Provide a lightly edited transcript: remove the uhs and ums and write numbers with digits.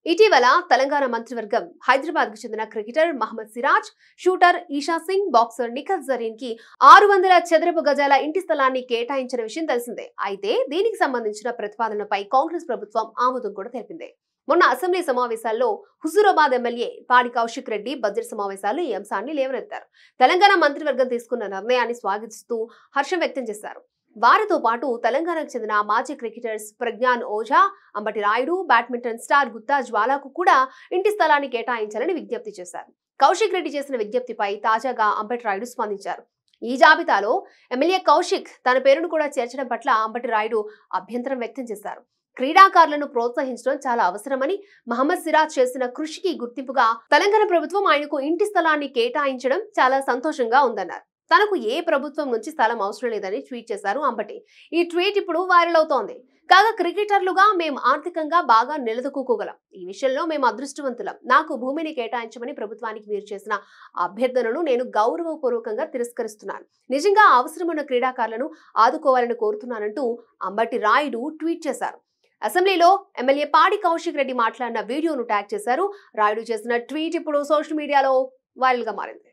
ఇటీవల తెలంగాణ మంత్రివర్గం హైదరాబాద్ కు చెందిన cricketer Mohammed Siraj, shooter Esha Singh, boxer Nikhat Zareen కి 600 చదరపు గజాల ఇంటి స్థలాన్ని కేటాయించిన విషయం తెలిసిందే. అయితే దీనికి సంబంధించిన ప్రతిపాదనపై కాంగ్రెస్ ప్రభుత్వం ఆమోదం కూడా తెలిపింది. మొన్న అసెంబ్లీ సమావేశాల్లో హుజూరాబాద్ ఎమ్మెల్యే పాడి కౌశిక్ రెడ్డి బడ్జెట్ సమావేశాల్లో ఈ అంశాన్ని లేవనెత్తారు. తెలంగాణ మంత్రివర్గం తీసుకున్న నిర్ణయాన్ని స్వాగతిస్తూ హర్షం వ్యక్తం చేశారు. వారితో పాటు తెలంగాణకు చెందిన మాజీ cricketers Pragyan Ojha, Ambati Rayudu, badminton star Gutta జ్వాలకు కూడా ఇంటి స్థలాన్ని కేటాయించాలని విజ్ఞప్తి చేశారు. కౌశిక్ రెడ్డి చేసిన విజ్ఞప్తిపై తాజాగా అంబటి రాయుడు స్పందించారు. ఈ జాబితాలో ఎమ్మెల్యే కౌశిక్ తన పేరును కూడా చేర్చడం పట్ల అంబటి రాయుడు అభ్యంతరం వ్యక్తం చేశారు. క్రీడాకారులను ప్రోత్సహించడం చాలా అవసరమని, మహమ్మద్ సిరాజ్ చేసిన కృషికి గుర్తింపుగా తెలంగాణ ప్రభుత్వం ఆయనకు ఇంటి స్థలాన్ని కేటాయించడం చాలా సంతోషంగా ఉందన్నారు. తనకు ఏ ప్రభుత్వం నుంచి స్థలం అవసరం లేదని ట్వీట్ చేశారు అంబటి. ఈ ట్వీట్ ఇప్పుడు వైరల్ అవుతోంది. కాగా క్రికెటర్లుగా మేము ఆర్థికంగా బాగా నిలదొక్కుకోగలం. ఈ విషయంలో మేము అదృష్టవంతులం. నాకు భూమిని కేటాయించమని ప్రభుత్వానికి మీరు చేసిన అభ్యర్థనను నేను గౌరవపూర్వకంగా తిరస్కరిస్తున్నాను. నిజంగా అవసరమున్న క్రీడాకారులను ఆదుకోవాలని కోరుతున్నానంటూ అంబటి రాయుడు ట్వీట్ చేశారు. అసెంబ్లీలో ఎమ్మెల్యే పాడి కౌశిక్ రెడ్డి మాట్లాడిన వీడియోను ట్యాగ్ చేశారు. రాయుడు చేసిన ట్వీట్ ఇప్పుడు సోషల్ మీడియాలో వైరల్ గా మారింది.